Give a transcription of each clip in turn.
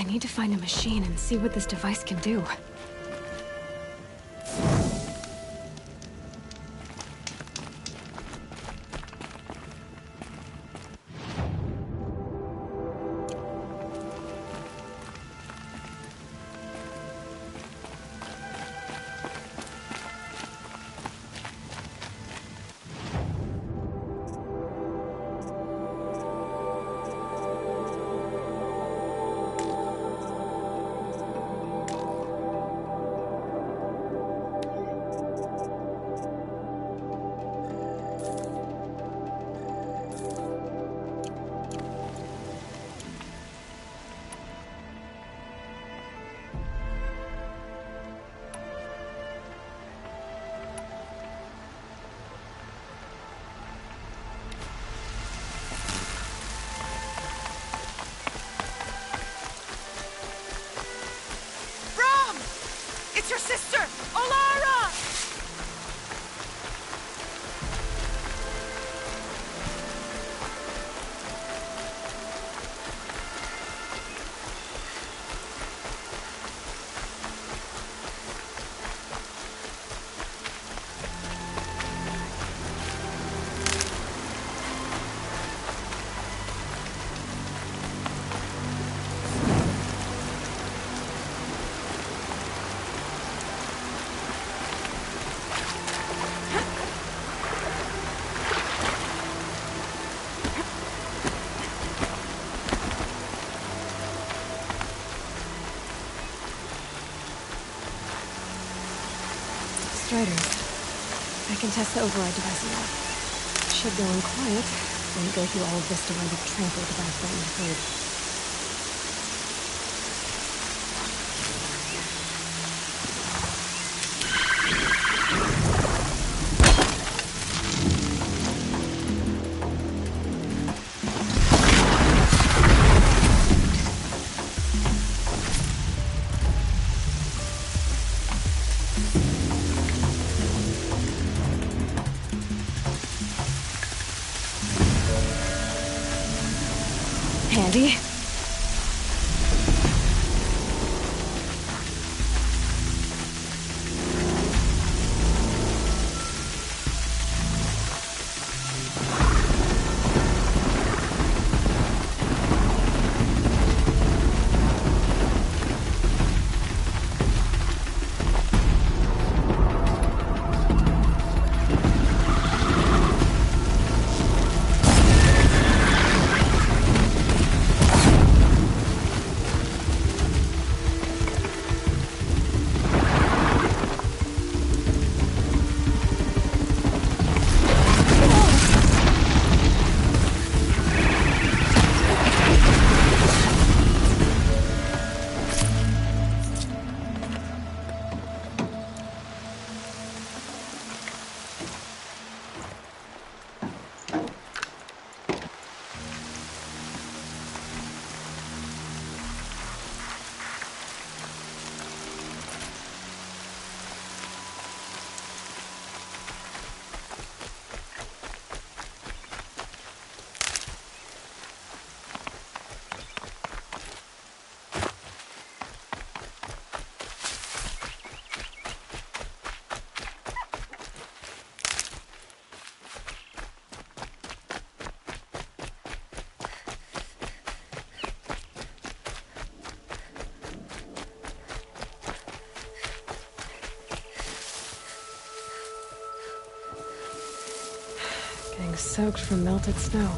I need to find a machine and see what this device can do. It's your sister, Olara! Striders. I can test the override device now. Should go on quiet. Won't go through all of this to run the transport device right in the code. Handy. Getting soaked from melted snow.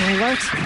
Predator alert.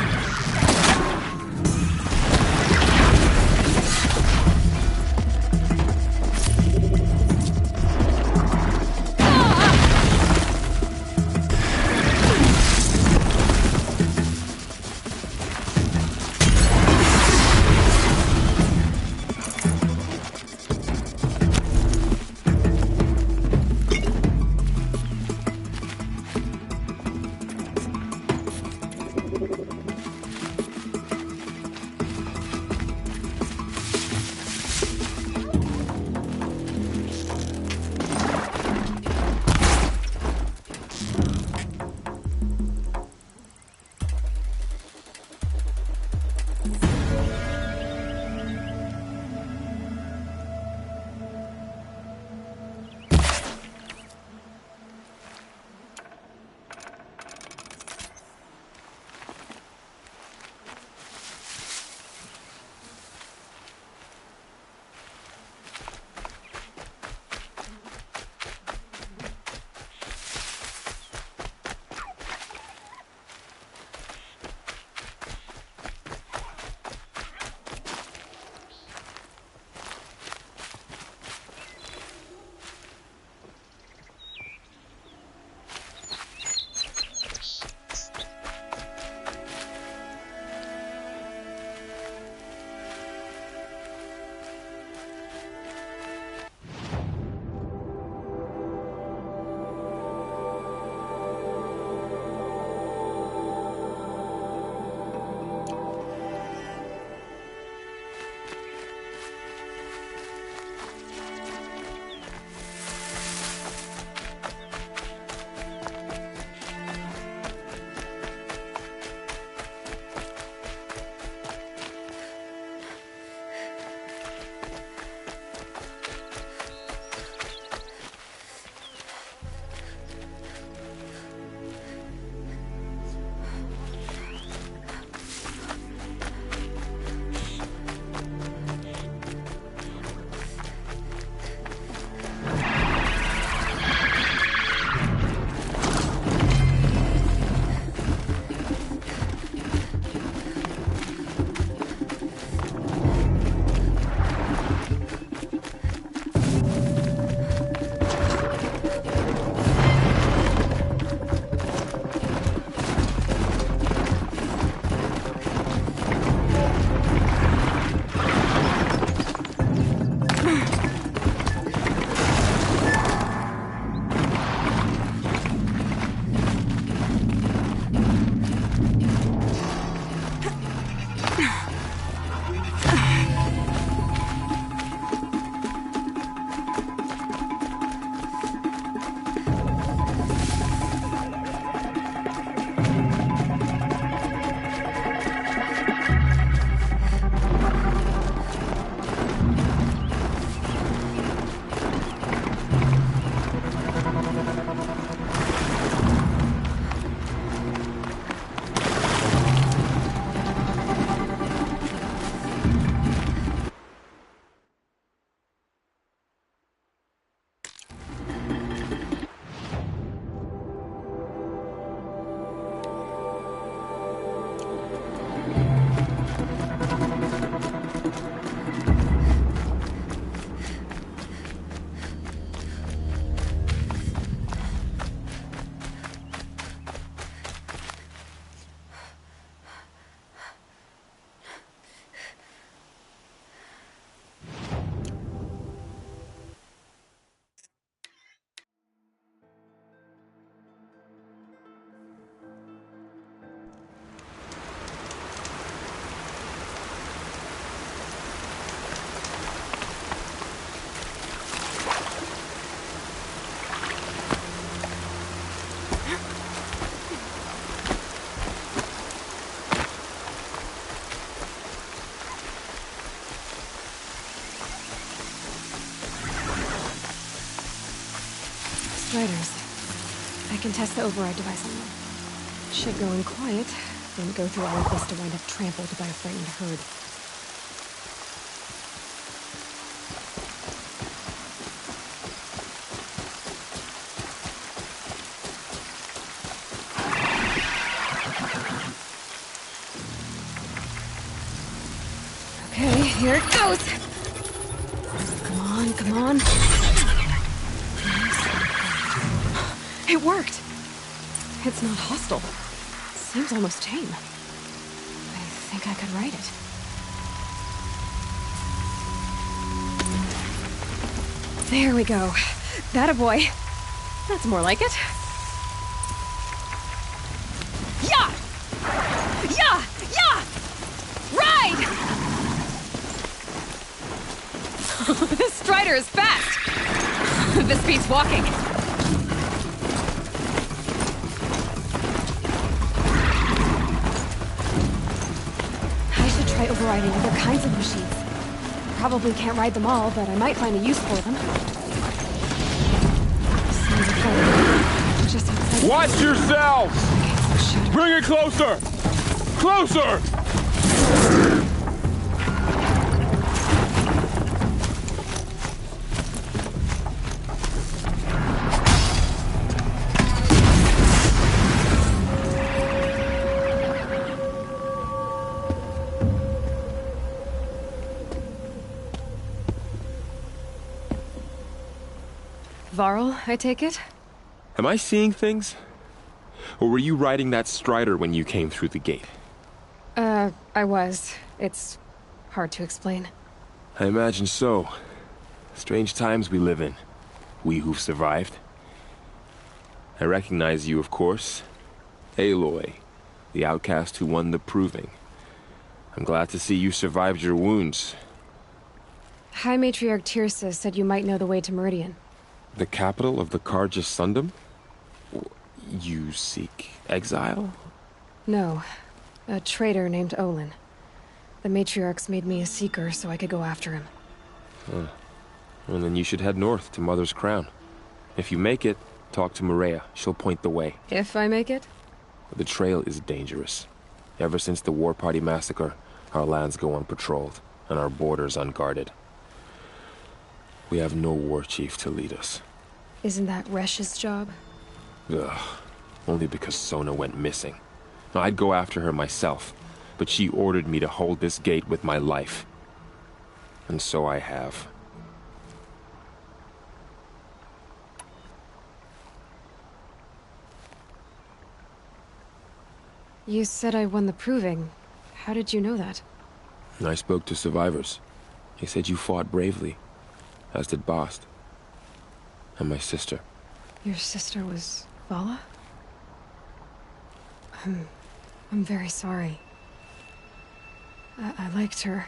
Striders. I can test the override device on them. Should go in quiet, then go through all of this to wind up trampled by a frightened herd. Here it goes! Come on, come on. It worked! It's not hostile. Seems almost tame. I think I could ride it. There we go. That a boy. That's more like it. Yeah! Yeah! Yeah! Ride! This Strider is fast! This beats walking. I should try overriding other kinds of machines. Probably can't ride them all, but I might find a use for them. Sounds like just outside. Watch yourselves! Shut up. Bring it closer! Closer! Varl, I take it? Am I seeing things? Or were you riding that Strider when you came through the gate? I was. It's hard to explain. I imagine so. Strange times we live in. We who've survived. I recognize you, of course. Aloy, the outcast who won the Proving. I'm glad to see you survived your wounds. High Matriarch Tirsa said you might know the way to Meridian. The capital of the Carja Sundom? You seek exile? No. A traitor named Olin. The Matriarchs made me a seeker so I could go after him. Well, then you should head north to Mother's Crown. If you make it, talk to Maria. She'll point the way. If I make it? The trail is dangerous. Ever since the War Party massacre, our lands go unpatrolled, and our borders unguarded. We have no war chief to lead us. Isn't that Resh's job? Ugh. Only because Sona went missing. I'd go after her myself, but she ordered me to hold this gate with my life. And so I have. You said I won the Proving. How did you know that? I spoke to survivors. They said you fought bravely, as did Bast. And my sister. Your sister was Vala? I'm very sorry. I liked her.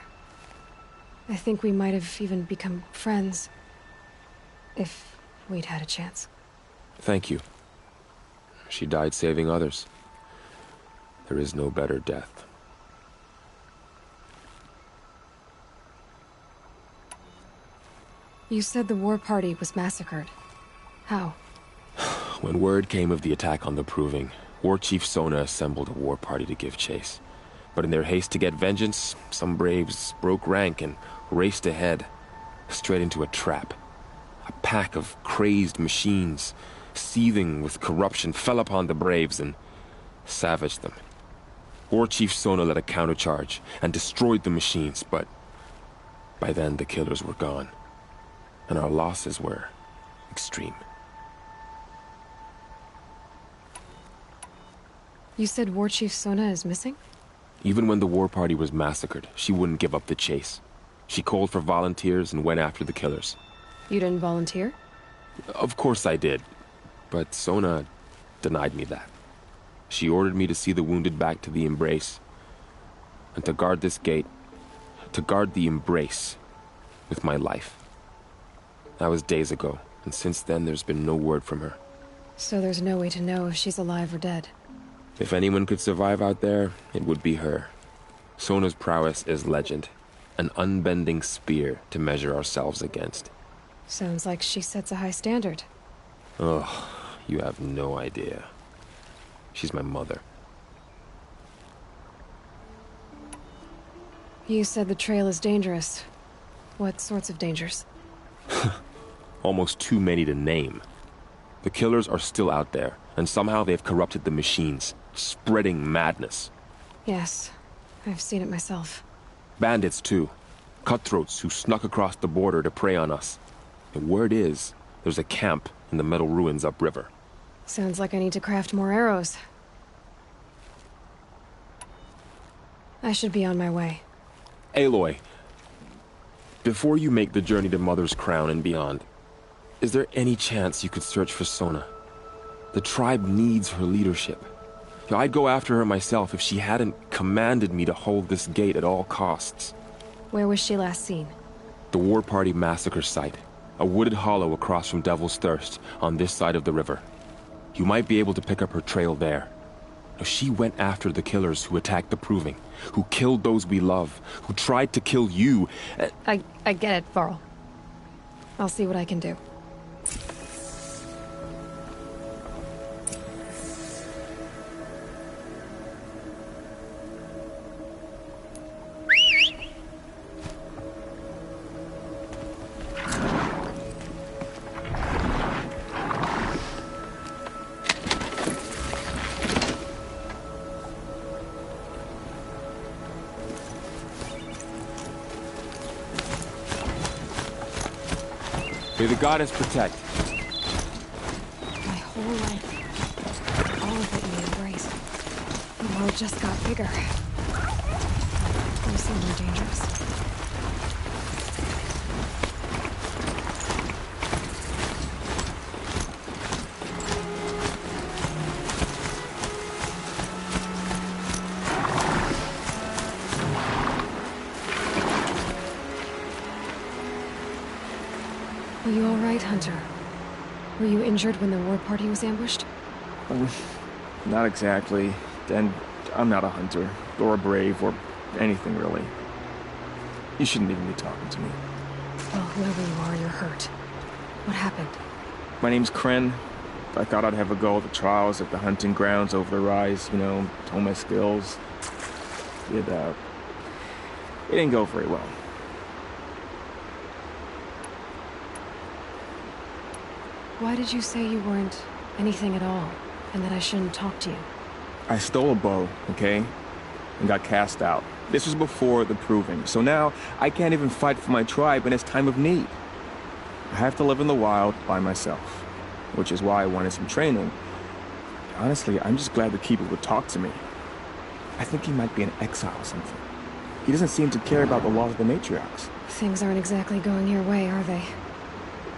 I think we might have even become friends. If we'd had a chance. Thank you. She died saving others. There is no better death. You said the war party was massacred. How? When word came of the attack on the Proving, War Chief Sona assembled a war party to give chase. But in their haste to get vengeance, some braves broke rank and raced ahead, straight into a trap. A pack of crazed machines, seething with corruption, fell upon the braves and savaged them. War Chief Sona led a countercharge and destroyed the machines, but by then the killers were gone, and our losses were extreme. You said War Chief Sona is missing? Even when the war party was massacred, she wouldn't give up the chase. She called for volunteers and went after the killers. You didn't volunteer? Of course I did, but Sona denied me that. She ordered me to see the wounded back to the Embrace, and to guard this gate, to guard the Embrace with my life. That was days ago, and since then there's been no word from her. So there's no way to know if she's alive or dead. If anyone could survive out there, it would be her. Sona's prowess is legend, an unbending spear to measure ourselves against. Sounds like she sets a high standard. Ugh, you have no idea. She's my mother. You said the trail is dangerous. What sorts of dangers? Almost too many to name. The killers are still out there, and somehow they've corrupted the machines, spreading madness. Yes, I've seen it myself. Bandits, too. Cutthroats who snuck across the border to prey on us. The word is, there's a camp in the metal ruins upriver. Sounds like I need to craft more arrows. I should be on my way. Aloy, before you make the journey to Mother's Crown and beyond, is there any chance you could search for Sona? The tribe needs her leadership. I'd go after her myself if she hadn't commanded me to hold this gate at all costs. Where was she last seen? The War Party massacre site. A wooded hollow across from Devil's Thirst, on this side of the river. You might be able to pick up her trail there. She went after the killers who attacked the Proving, who killed those we love, who tried to kill you. I get it, Varl. I'll see what I can do. May the goddess protect. My whole life, all of it in the embrace. The world just got bigger. Also more dangerous. Are you all right, Hunter? Were you injured when the war party was ambushed? Not exactly. And I'm not a hunter, or a brave, or anything really. You shouldn't even be talking to me. Well, whoever you are, you're hurt. What happened? My name's Kren. I thought I'd have a go at the trials at the hunting grounds over the rise, you know, hone my skills. It didn't go very well. Why did you say you weren't anything at all, and that I shouldn't talk to you? I stole a bow, okay? And got cast out. This was before the Proving, so now I can't even fight for my tribe in its time of need. I have to live in the wild by myself, which is why I wanted some training. Honestly, I'm just glad the Keeper would talk to me. I think he might be in exile or something. He doesn't seem to care about the laws of the matriarchs. Things aren't exactly going your way, are they?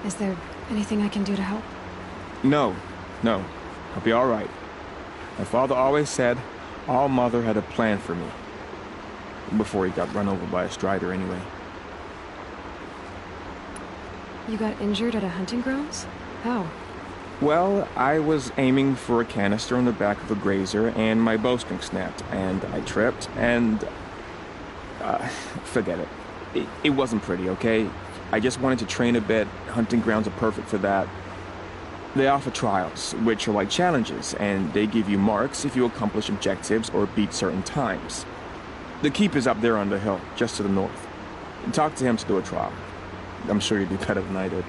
Is there anything I can do to help? No. I'll be all right. My father always said All Mother had a plan for me. Before he got run over by a strider anyway. You got injured at a hunting grounds? How? Well, I was aiming for a canister on the back of a grazer, and my bowstring snapped, and I tripped, and... forget it. It wasn't pretty, okay? I just wanted to train a bit. Hunting grounds are perfect for that. They offer trials, which are like challenges, and they give you marks if you accomplish objectives or beat certain times. The Keeper's up there on the hill, just to the north. Talk to him to do a trial. I'm sure you'd do better than I did.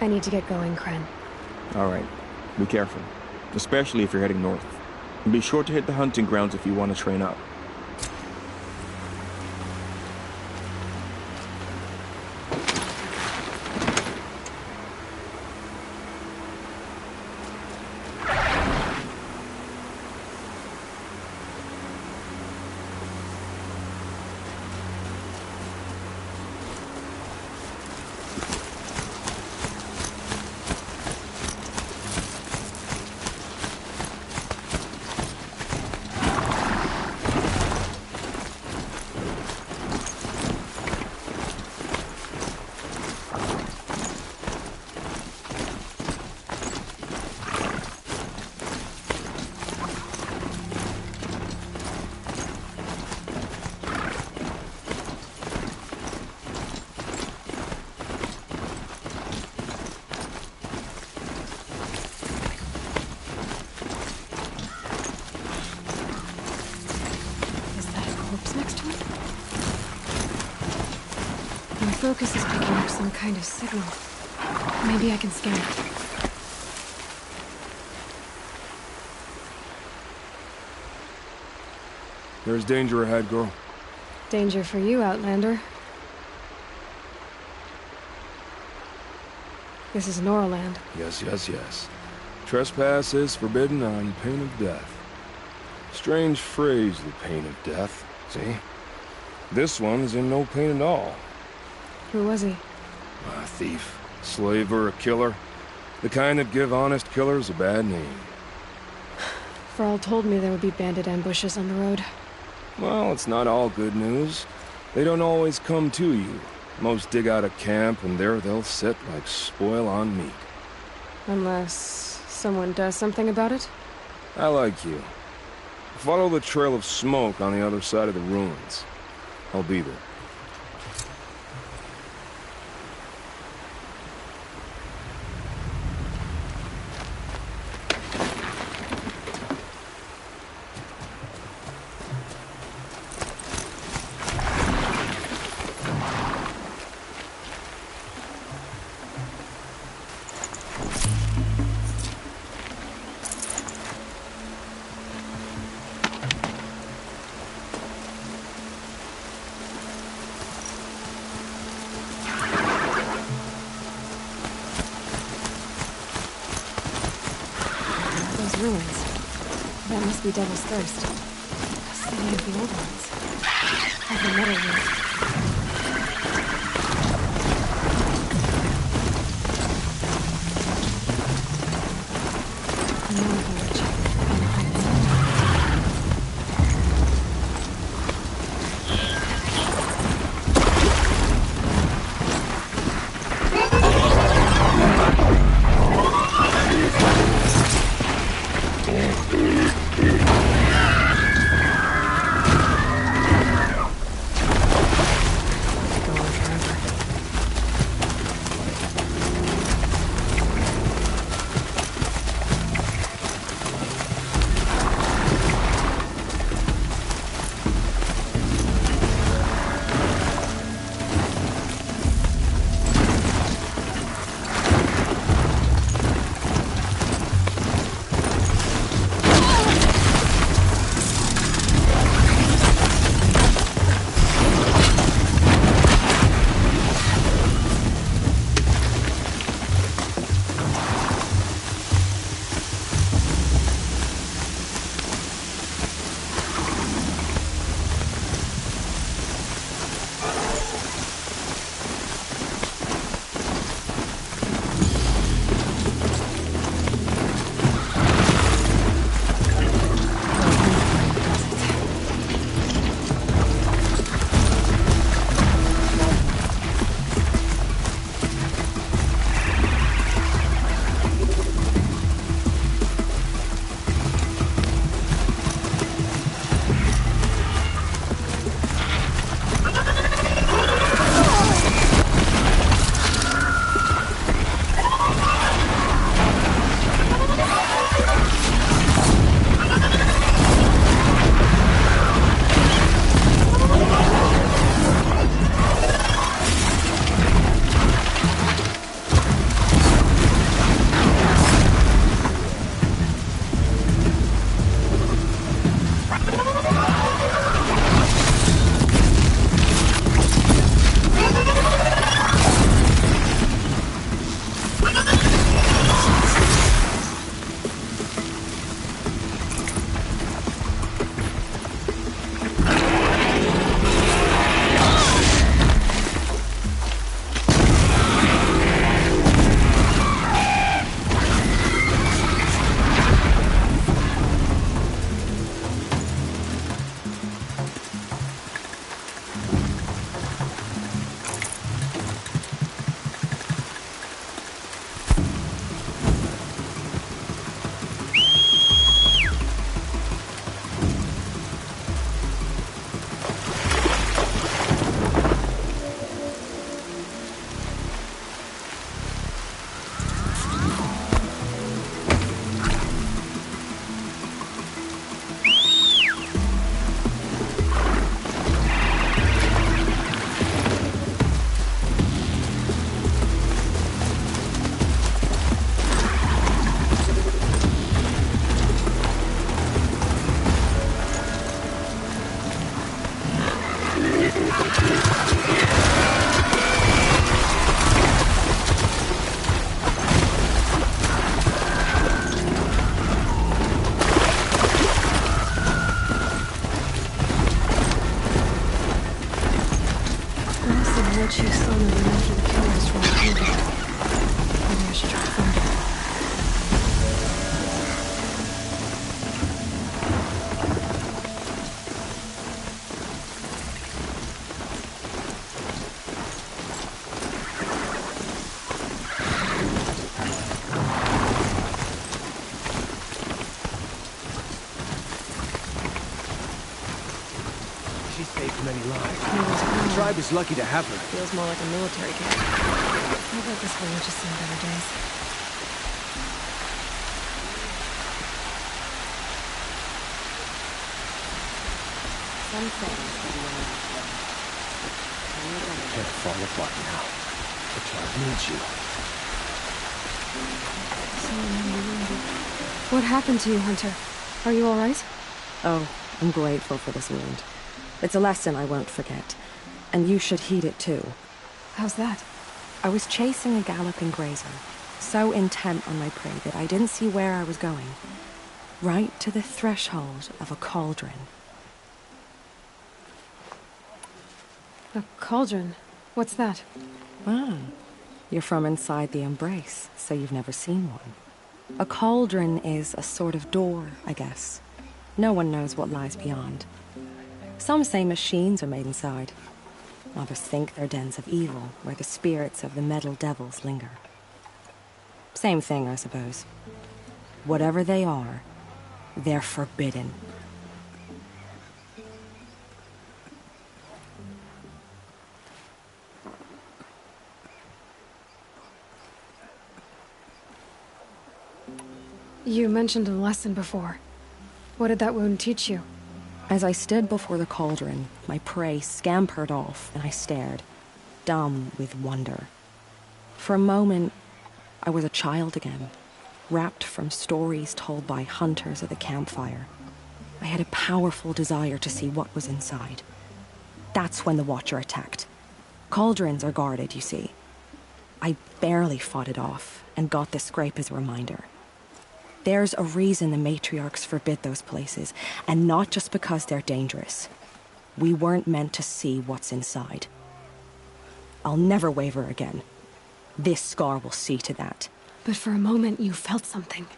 I need to get going, Kren. All right. Be careful. Especially if you're heading north. And be sure to hit the hunting grounds if you want to train up. Focus is picking up some kind of signal. Maybe I can scan it. There's danger ahead, girl. Danger for you, Outlander. This is Noraland. Yes, yes, yes. Trespass is forbidden on pain of death. Strange phrase, the pain of death, see? This one's in no pain at all. Who was he? A thief, slaver, a killer. The kind that give honest killers a bad name. Varl told me there would be bandit ambushes on the road. Well, it's not all good news. They don't always come to you. Most dig out a camp, and there they'll sit like spoil on meat. Unless someone does something about it? I like you. Follow the trail of smoke on the other side of the ruins. I'll be there. Those ruins. That must be Devil's Thirst. The city of the old ones. Like the metal roof. Another village. On the heights. tribe is lucky to have her. Feels more like a military camp. How about this village has seen better days? Some things Can't fall apart now. The tribe needs you. What happened to you, Hunter? Are you all right? Oh, I'm grateful for this wound. It's a lesson I won't forget. And you should heed it too. How's that? I was chasing a galloping grazer, so intent on my prey that I didn't see where I was going. Right to the threshold of a cauldron. A cauldron? What's that? Ah, you're from inside the Embrace, so you've never seen one. A cauldron is a sort of door, I guess. No one knows what lies beyond. Some say machines are made inside. Others think they're dens of evil, where the spirits of the metal devils linger. Same thing, I suppose. Whatever they are, they're forbidden. You mentioned a lesson before. What did that wound teach you? As I stood before the cauldron, my prey scampered off, and I stared, dumb with wonder. For a moment, I was a child again, wrapped from stories told by hunters at the campfire. I had a powerful desire to see what was inside. That's when the Watcher attacked. Cauldrons are guarded, you see. I barely fought it off, and got this scrape as a reminder. There's a reason the matriarchs forbid those places, and not just because they're dangerous. We weren't meant to see what's inside. I'll never waver again. This scar will see to that. But for a moment you felt something.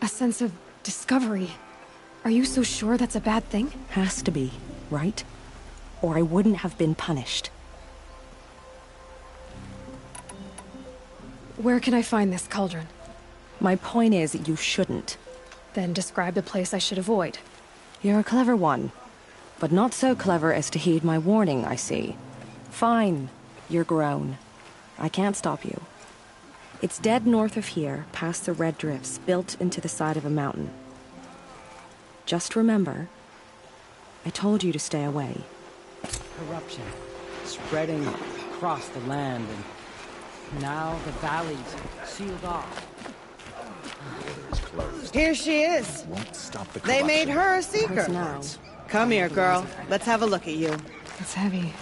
A sense of discovery. Are you so sure that's a bad thing? Has to be, right? Or I wouldn't have been punished. Where can I find this cauldron? My point is, you shouldn't. Then describe the place I should avoid. You're a clever one. But not so clever as to heed my warning, I see. Fine. You're grown. I can't stop you. It's dead north of here, past the red drifts, built into the side of a mountain. Just remember, I told you to stay away. Corruption spreading across the land, and now the valley's sealed off. Here she is. They made her a seeker. Hers now. Come here, girl. Let's have a look at you. It's heavy.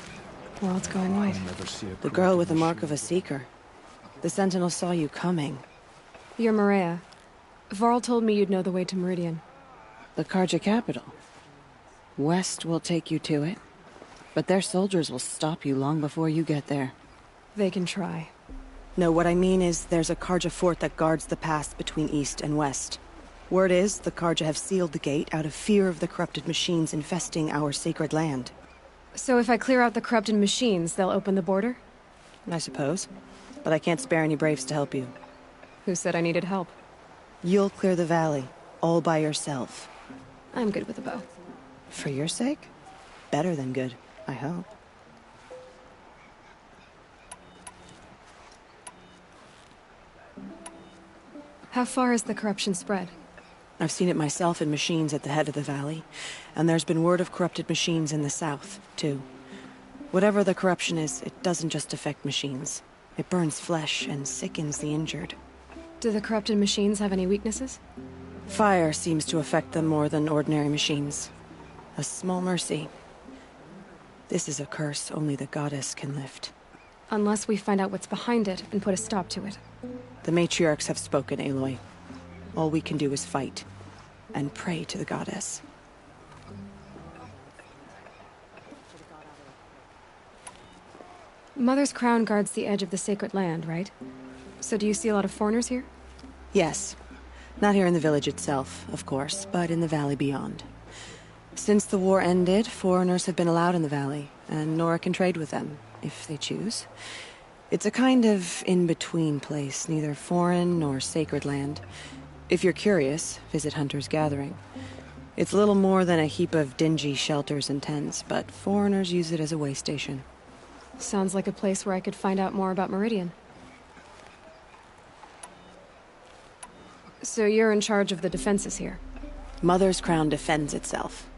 World's going white. The girl with the mark of a seeker. The Sentinel saw you coming. You're Maria. Varl told me you'd know the way to Meridian. The Carja capital. West will take you to it, but their soldiers will stop you long before you get there. They can try. No, what I mean is there's a Carja fort that guards the pass between east and west. Word is the Carja have sealed the gate out of fear of the corrupted machines infesting our sacred land. So if I clear out the corrupted machines, they'll open the border? I suppose. But I can't spare any braves to help you. Who said I needed help? You'll clear the valley, all by yourself. I'm good with a bow. For your sake? Better than good, I hope. How far has the corruption spread? I've seen it myself in machines at the head of the valley, and there's been word of corrupted machines in the south, too. Whatever the corruption is, it doesn't just affect machines. It burns flesh and sickens the injured. Do the corrupted machines have any weaknesses? Fire seems to affect them more than ordinary machines. A small mercy. This is a curse only the goddess can lift. Unless we find out what's behind it and put a stop to it. The matriarchs have spoken, Aloy. All we can do is fight, and pray to the goddess. Mother's crown guards the edge of the sacred land, right? So do you see a lot of foreigners here? Yes. Not here in the village itself, of course, but in the valley beyond. Since the war ended, foreigners have been allowed in the valley, and Nora can trade with them, if they choose. It's a kind of in-between place, neither foreign nor sacred land. If you're curious, visit Hunter's Gathering. It's little more than a heap of dingy shelters and tents, but foreigners use it as a way station. Sounds like a place where I could find out more about Meridian. So you're in charge of the defenses here? Mother's Crown defends itself.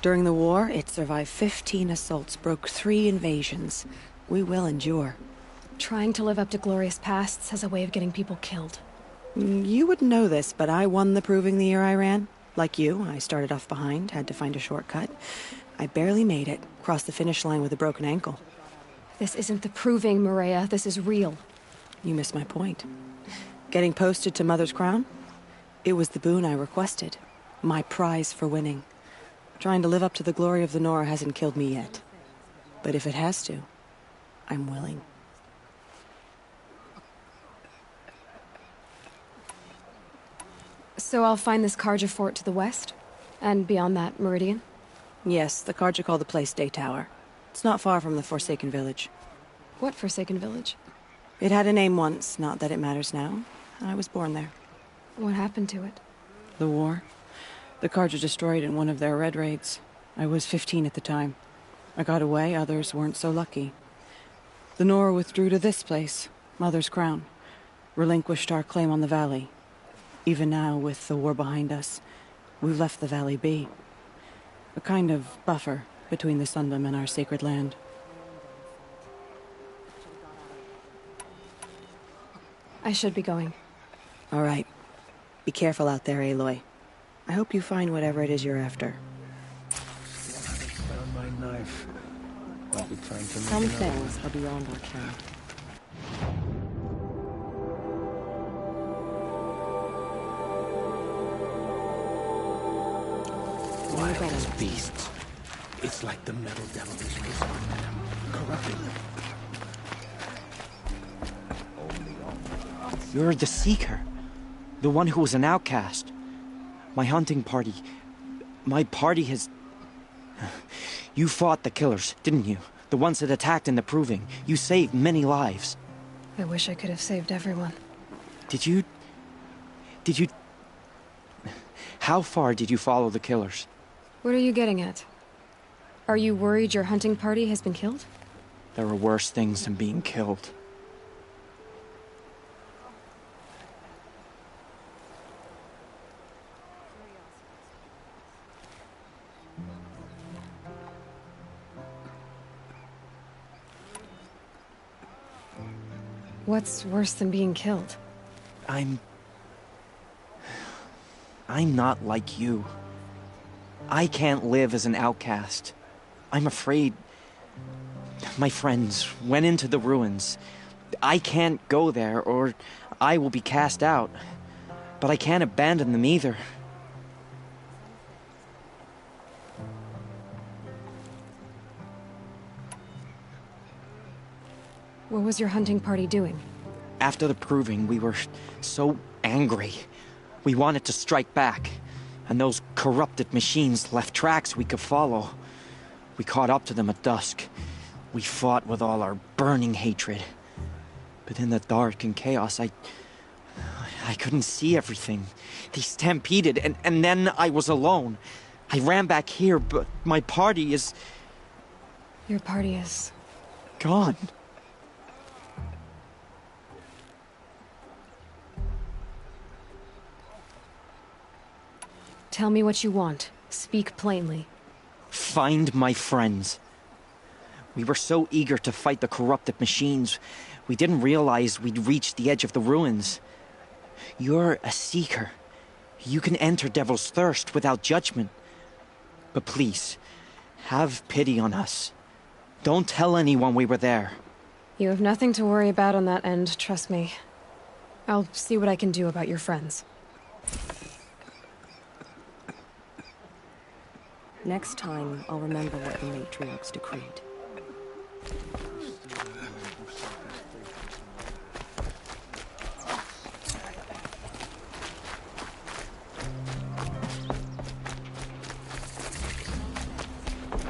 During the war, it survived 15 assaults, broke 3 invasions. We will endure. Trying to live up to glorious pasts has a way of getting people killed. You wouldn't know this, but I won the proving the year I ran. Like you, I started off behind, had to find a shortcut. I barely made it, crossed the finish line with a broken ankle. This isn't the proving, Maria. This is real. You missed my point. Getting posted to Mother's Crown? It was the boon I requested. My prize for winning. Trying to live up to the glory of the Nora hasn't killed me yet. But if it has to, I'm willing. So I'll find this Carja fort to the west? And beyond that, Meridian? Yes, the Carja call the place Day Tower. It's not far from the Forsaken Village. What Forsaken Village? It had a name once, not that it matters now. I was born there. What happened to it? The war. The Carja destroyed in one of their red raids. I was 15 at the time. I got away, others weren't so lucky. The Nora withdrew to this place, Mother's Crown. Relinquished our claim on the valley. Even now, with the war behind us, we've left the valley be. A kind of buffer between the Sundom and our sacred land. I should be going. All right. Be careful out there, Aloy. I hope you find whatever it is you're after. Found my knife. I'll be trying to make Some another one. things are beyond our ken. Wild beasts. It's like the metal devil is whispering at them, corrupting them. You're the Seeker. The one who was an outcast. My hunting party. My party has... You fought the killers, didn't you? The ones that attacked in the Proving. You saved many lives. I wish I could have saved everyone. Did you... How far did you follow the killers? What are you getting at? Are you worried your hunting party has been killed? There are worse things than being killed. What's worse than being killed? I'm not like you. I can't live as an outcast. I'm afraid... My friends went into the ruins. I can't go there, or I will be cast out. But I can't abandon them either. What was your hunting party doing? After the Proving, we were so angry. We wanted to strike back. And those corrupted machines left tracks we could follow. We caught up to them at dusk. We fought with all our burning hatred. But in the dark and chaos, I couldn't see everything. They stampeded, and then I was alone. I ran back here, but my party is... Your party is... gone. Tell me what you want. Speak plainly. Find my friends. We were so eager to fight the corrupted machines, we didn't realize we'd reached the edge of the ruins. You're a Seeker. You can enter Devil's Thirst without judgment. But please, have pity on us. Don't tell anyone we were there. You have nothing to worry about on that end, trust me. I'll see what I can do about your friends. Next time, I'll remember what the matriarchs decreed.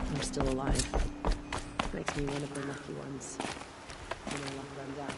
I'm still alive. Makes me one of the lucky ones. When my luck runs out.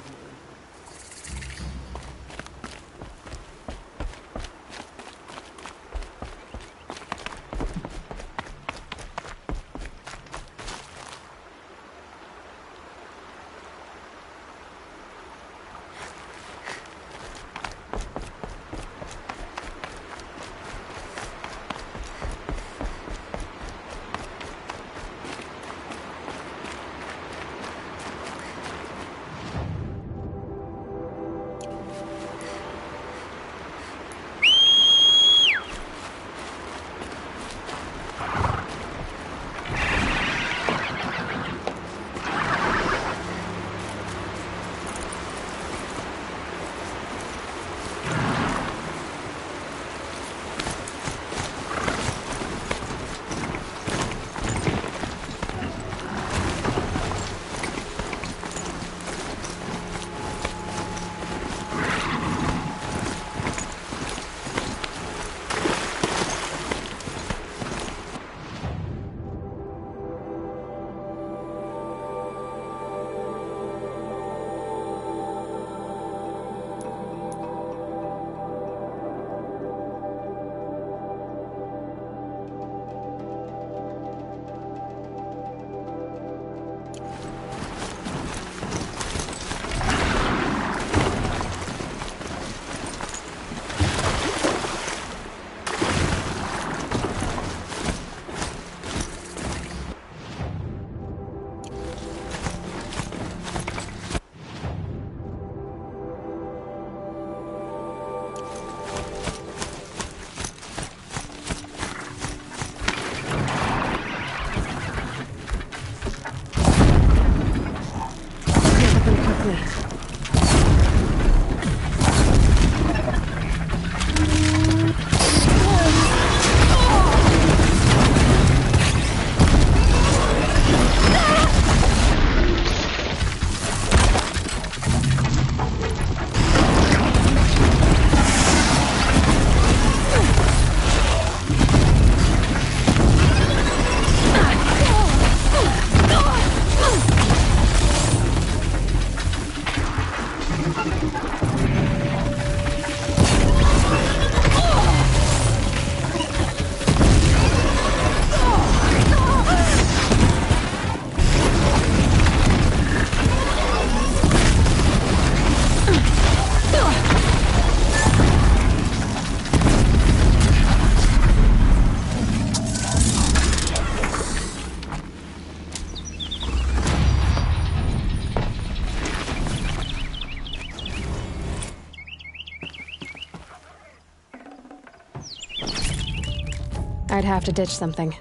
I'd have to ditch something.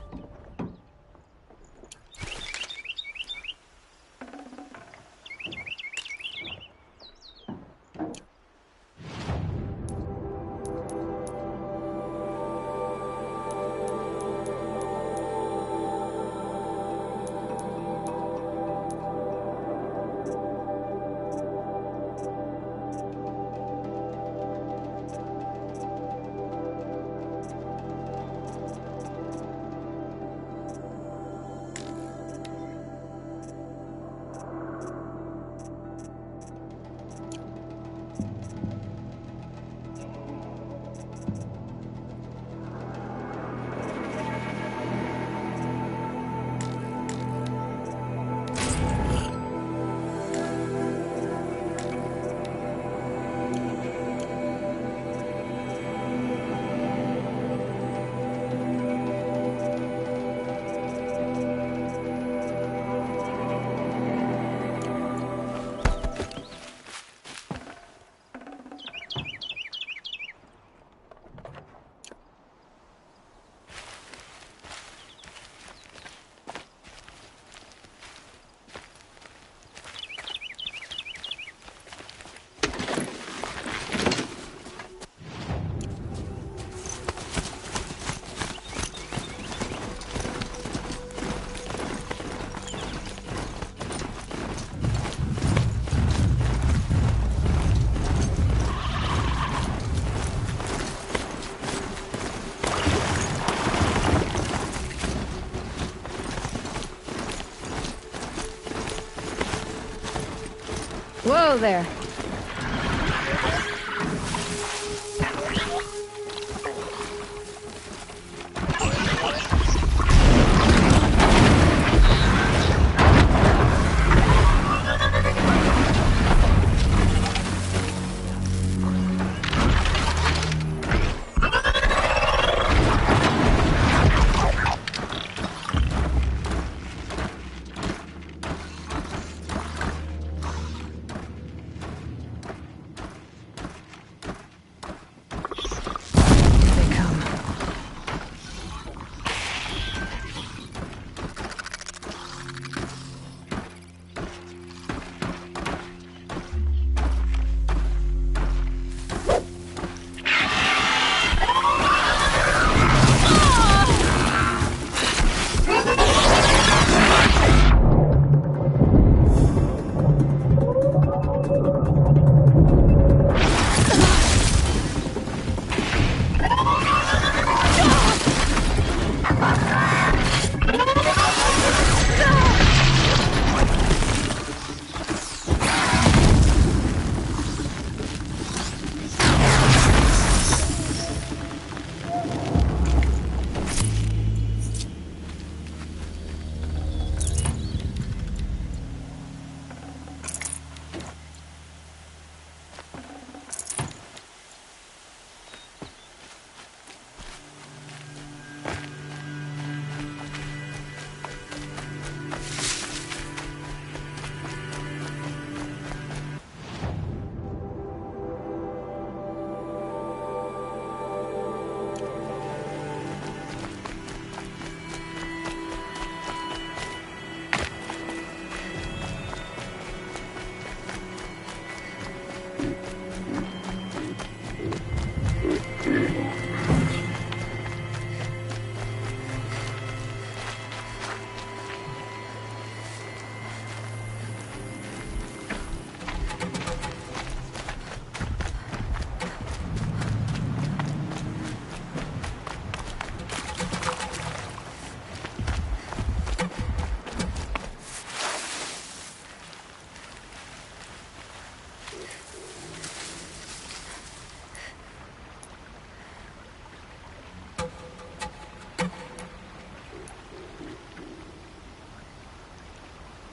Whoa there.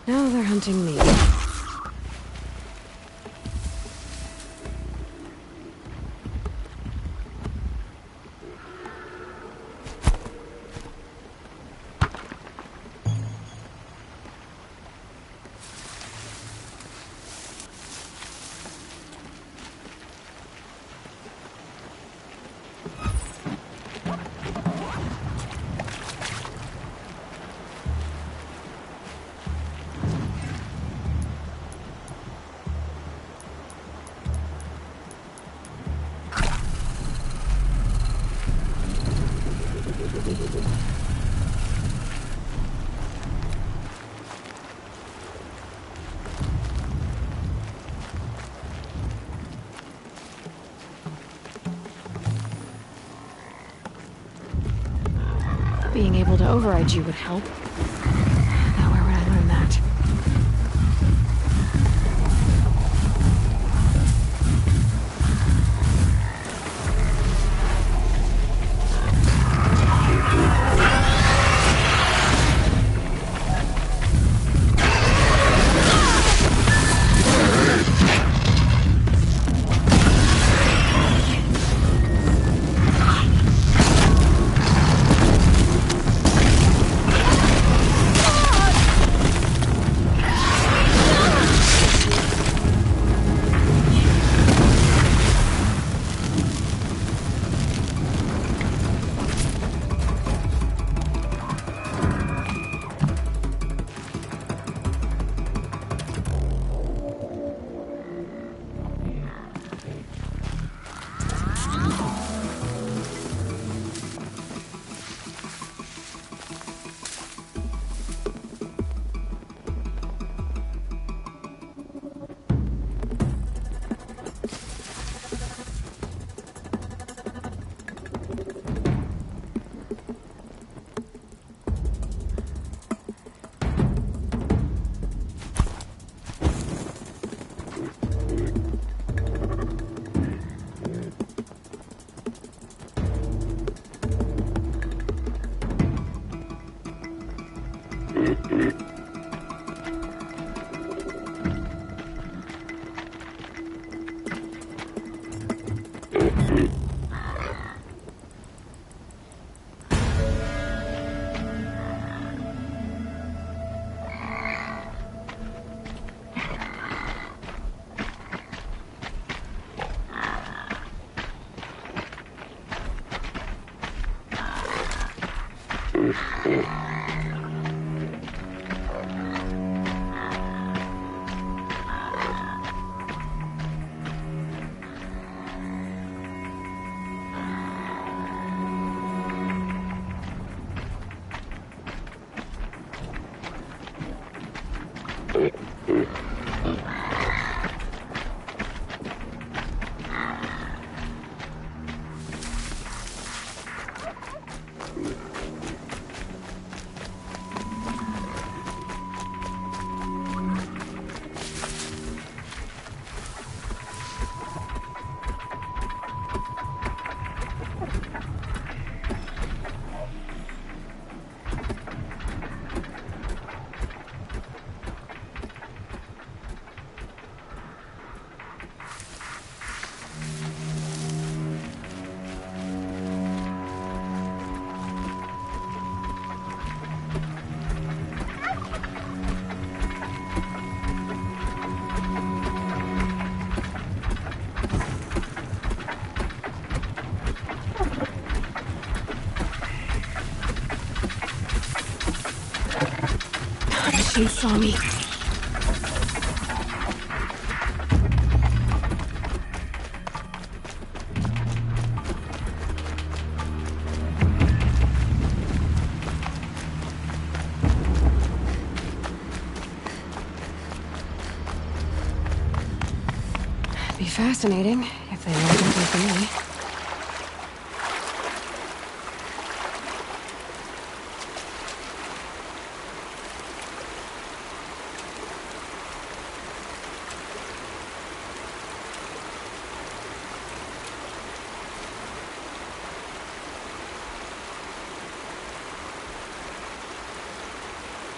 Now they're hunting me. Being able to override you would help. Now where would I learn that? She saw me. Be fascinating if they know anything for me.